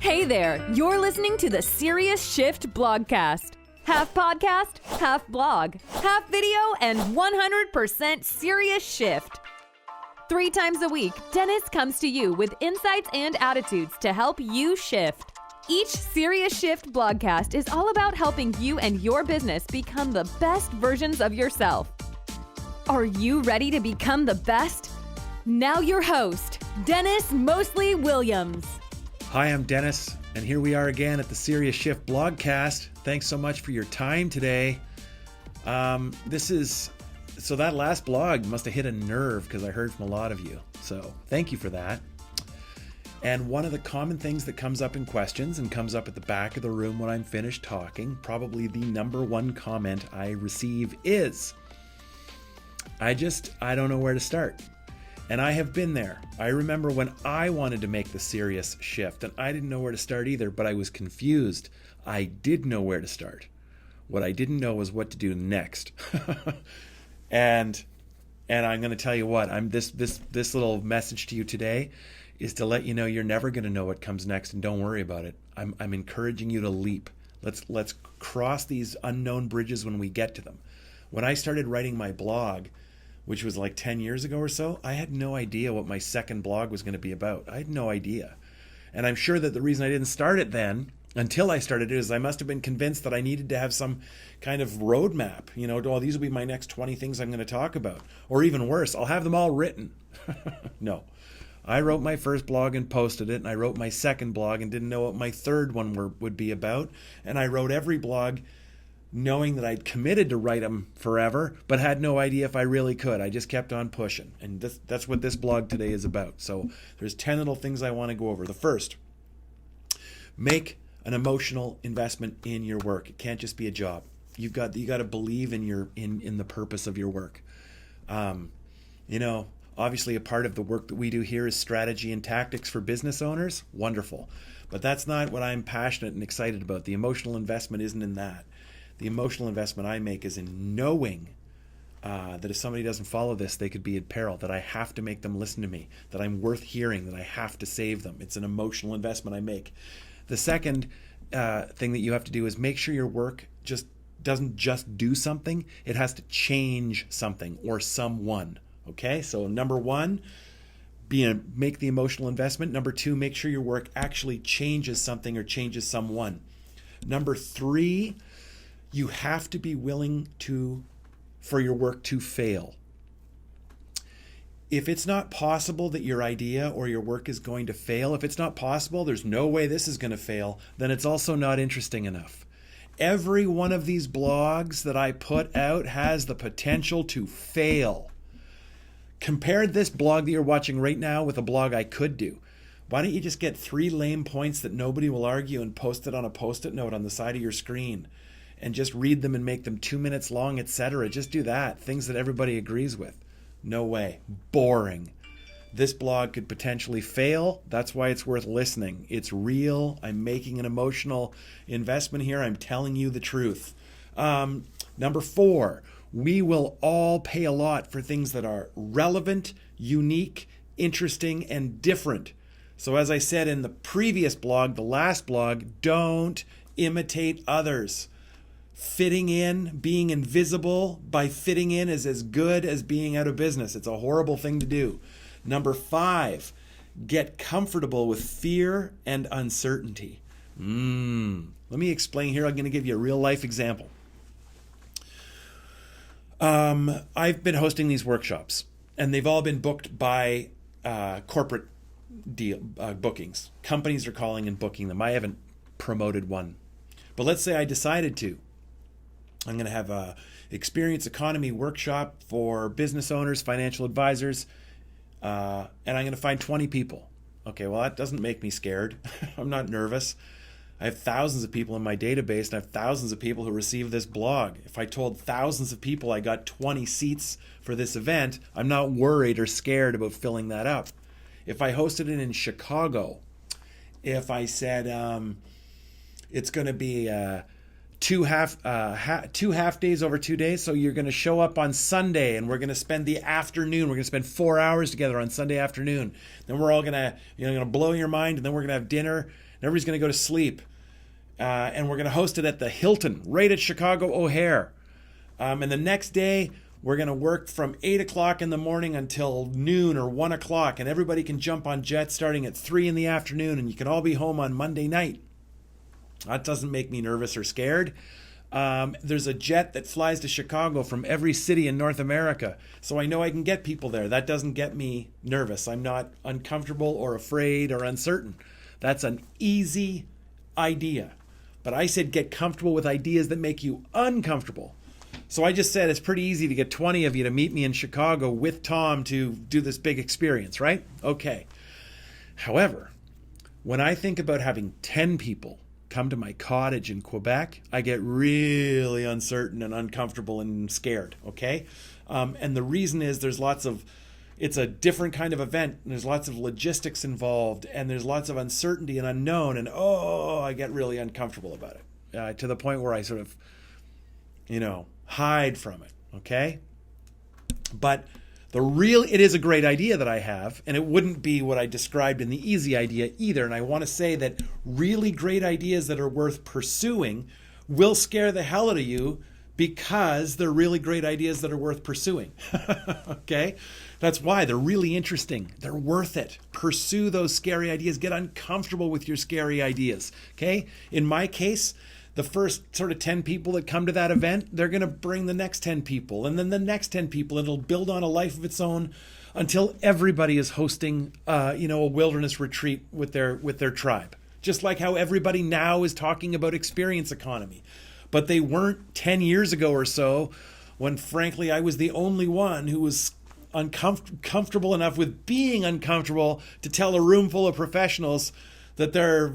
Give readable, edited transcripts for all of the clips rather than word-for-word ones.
Hey there, you're listening to the Serious Shift Blogcast. Half podcast, half blog, half video, and 100% serious shift. 3 times a week, Dennis comes to you with insights and attitudes to help you shift. Each Serious Shift Blogcast is all about helping you and your business become the best versions of yourself. Are you ready to become the best? Now your host, Dennis Moseley-Williams. Hi, I'm Dennis, and here we are again at the Serious Shift Blogcast. Thanks so much for your time today. So that last blog must have hit a nerve because I heard from a lot of you. So thank you for that. And one of the common things that comes up in questions and comes up at the back of the room when I'm finished talking, probably the number one comment I receive is, I don't know where to start. And I have been there. I remember when I wanted to make the serious shift and I didn't know where to start either, but I was confused. I did know where to start. What I didn't know was what to do next. and I'm going to tell you what, this little message to you today is to let you know you're never going to know what comes next, and don't worry about it. I'm encouraging you to leap. Let's cross these unknown bridges when we get to them. When I started writing my blog, which was like 10 years ago or so, I had no idea what my second blog was going to be about. I had no idea. And I'm sure that the reason I didn't start it then, until I started it, is I must have been convinced that I needed to have some kind of roadmap. You know, oh, these will be my next 20 things I'm going to talk about. Or even worse, I'll have them all written. No. I wrote my first blog and posted it, and I wrote my second blog and didn't know what my third one would be about. And I wrote every blog knowing that I'd committed to write them forever, but had no idea if I really could. I just kept on pushing. And that's what this blog today is about. So there's 10 little things I want to go over. The first, make an emotional investment in your work. It can't just be a job. You got to believe in the purpose of your work. Obviously a part of the work that we do here is strategy and tactics for business owners. Wonderful. But that's not what I'm passionate and excited about. The emotional investment isn't in that. The emotional investment I make is in knowing that if somebody doesn't follow this, they could be in peril, that I have to make them listen to me, that I'm worth hearing, that I have to save them. It's an emotional investment I make. The second thing that you have to do is make sure your work doesn't just do something. It has to change something or someone. Okay? So number one, make the emotional investment. Number two, make sure your work actually changes something or changes someone. Number three, you have to be willing for your work to fail. If it's not possible that your idea or your work is going to fail, if it's not possible, there's no way this is going to fail, then it's also not interesting enough. Every one of these blogs that I put out has the potential to fail. Compare this blog that you're watching right now with a blog I could do. Why don't you just get 3 lame points that nobody will argue and post it on a Post-it note on the side of your screen? And just read them and make them 2 minutes long, etc. Just do that. Things that everybody agrees with. No way. Boring. This blog could potentially fail. That's why it's worth listening. It's real. I'm making an emotional investment here. I'm telling you the truth. Number 4, we will all pay a lot for things that are relevant, unique, interesting, and different. So as I said in the previous blog, the last blog, don't imitate others. Fitting in, being invisible by fitting in is as good as being out of business. It's a horrible thing to do. Number 5, get comfortable with fear and uncertainty. Let me explain here. I'm going to give you a real life example. I've been hosting these workshops, and they've all been booked by corporate bookings. Companies are calling and booking them. I haven't promoted one. But let's say I decided to. I'm going to have a experience economy workshop for business owners, financial advisors, and I'm going to find 20 people. Okay, well, that doesn't make me scared. I'm not nervous. I have thousands of people in my database, and I have thousands of people who receive this blog. If I told thousands of people I got 20 seats for this event, I'm not worried or scared about filling that up. If I hosted it in Chicago, if I said it's going to be two half days over 2 days. So you're going to show up on Sunday, and we're going to spend the afternoon. We're going to spend 4 hours together on Sunday afternoon. Then we're all going to, going to blow your mind, and then we're going to have dinner. Everybody's going to go to sleep. And we're going to host it at the Hilton, right at Chicago O'Hare. And the next day, we're going to work from 8 o'clock in the morning until noon or 1 o'clock. And everybody can jump on jets starting at 3 in the afternoon. And you can all be home on Monday night. That doesn't make me nervous or scared. There's a jet that flies to Chicago from every city in North America. So I know I can get people there. That doesn't get me nervous. I'm not uncomfortable or afraid or uncertain. That's an easy idea. But I said get comfortable with ideas that make you uncomfortable. So I just said it's pretty easy to get 20 of you to meet me in Chicago with Tom to do this big experience, right? Okay. However, when I think about having 10 people come to my cottage in Quebec, I get really uncertain and uncomfortable and scared, okay? And the reason is it's a different kind of event, and there's lots of logistics involved, and there's lots of uncertainty and unknown, and I get really uncomfortable about it, to the point where I sort of, hide from it, okay? But it is a great idea that I have, and it wouldn't be what I described in the easy idea either. And I want to say that really great ideas that are worth pursuing will scare the hell out of you because they're really great ideas that are worth pursuing. Okay? That's why they're really interesting. They're worth it. Pursue those scary ideas. Get uncomfortable with your scary ideas. Okay? In my case, the first sort of 10 people that come to that event, they're going to bring the next 10 people and then the next 10 people. It'll build on a life of its own until everybody is hosting, a wilderness retreat with their tribe. Just like how everybody now is talking about experience economy. But they weren't 10 years ago or so when, frankly, I was the only one who was uncomfortable enough with being uncomfortable to tell a room full of professionals that they're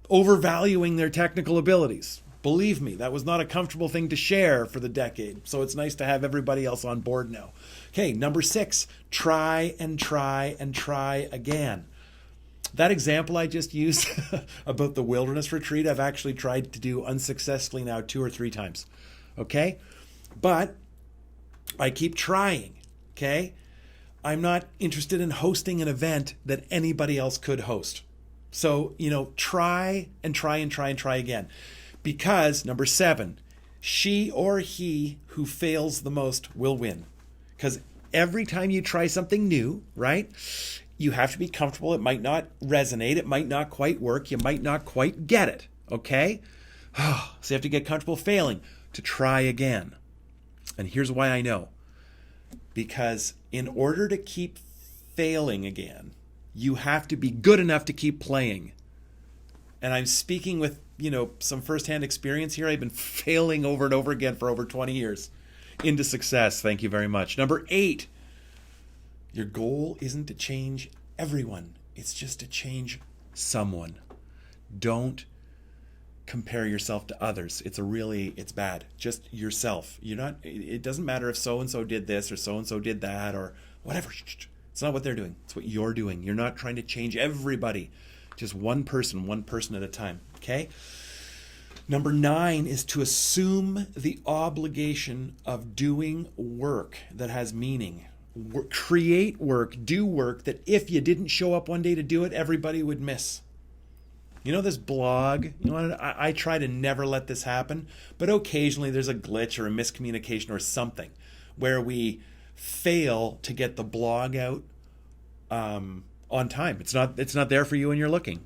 overvaluing their technical abilities. Believe me, that was not a comfortable thing to share for the decade. So it's nice to have everybody else on board now. Okay, number 6, try and try and try again. That example I just used about the wilderness retreat, I've actually tried to do unsuccessfully now 2 or 3 times. Okay? But I keep trying. Okay? I'm not interested in hosting an event that anybody else could host. So, try and try and try and try again. Because, number 7, she or he who fails the most will win. Because every time you try something new, right, you have to be comfortable. It might not resonate. It might not quite work. You might not quite get it. Okay? So you have to get comfortable failing to try again. And here's why I know. Because in order to keep failing again, you have to be good enough to keep playing. And I'm speaking with, some firsthand experience here. I've been failing over and over again for over 20 years into success. Thank you very much. Number 8, your goal isn't to change everyone. It's just to change someone. Don't compare yourself to others. It's bad. Just yourself. It doesn't matter if so-and-so did this or so-and-so did that or whatever. It's not what they're doing. It's what you're doing. You're not trying to change everybody. Just one person at a time. Okay? Number 9 is to assume the obligation of doing work that has meaning. Create work, do work that if you didn't show up one day to do it, everybody would miss. This blog, I try to never let this happen, but occasionally there's a glitch or a miscommunication or something where we fail to get the blog out on time. It's not there for you when you're looking.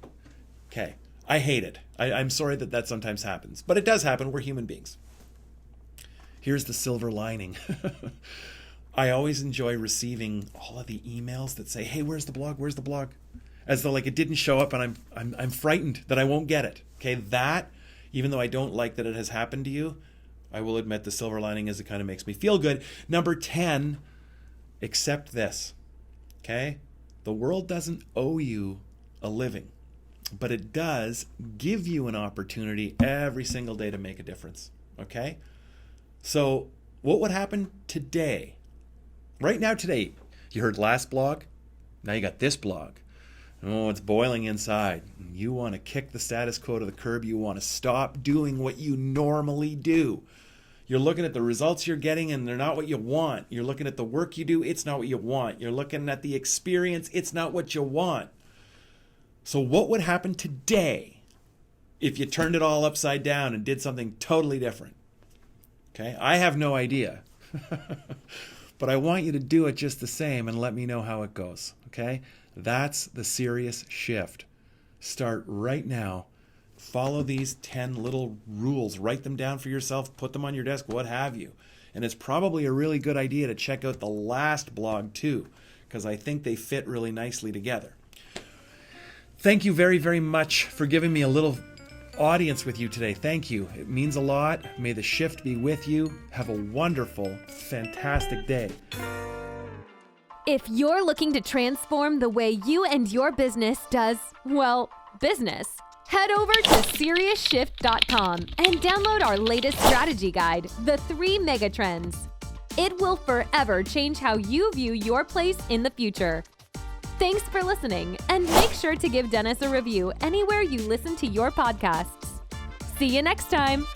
Okay. I hate it. I'm sorry that sometimes happens, but it does happen. We're human beings. Here's the silver lining. I always enjoy receiving all of the emails that say, "Hey, where's the blog? Where's the blog?" As though it didn't show up, and I'm frightened that I won't get it. Okay, that, even though I don't like that it has happened to you, I will admit the silver lining is it kind of makes me feel good. Number 10, accept this. Okay, the world doesn't owe you a living, but it does give you an opportunity every single day to make a difference. Okay, so what would happen today? Right now, today, you heard last blog, now you got this blog. Oh, it's boiling inside. You want to kick the status quo to the curb. You want to stop doing what you normally do. You're looking at the results you're getting and they're not what you want. You're looking at the work you do. It's not what you want. You're looking at the experience. It's not what you want. So what would happen today if you turned it all upside down and did something totally different? Okay, I have no idea. But I want you to do it just the same and let me know how it goes. Okay, that's the serious shift. Start right now. Follow these 10 little rules. Write them down for yourself. Put them on your desk, what have you. And it's probably a really good idea to check out the last blog too, because I think they fit really nicely together. Thank you very, very much for giving me a little audience with you today. Thank you. It means a lot. May the shift be with you. Have a wonderful, fantastic day. If you're looking to transform the way you and your business does, well, business, head over to SeriousShift.com and download our latest strategy guide, The 3 Megatrends. It will forever change how you view your place in the future. Thanks for listening, and make sure to give Dennis a review anywhere you listen to your podcasts. See you next time.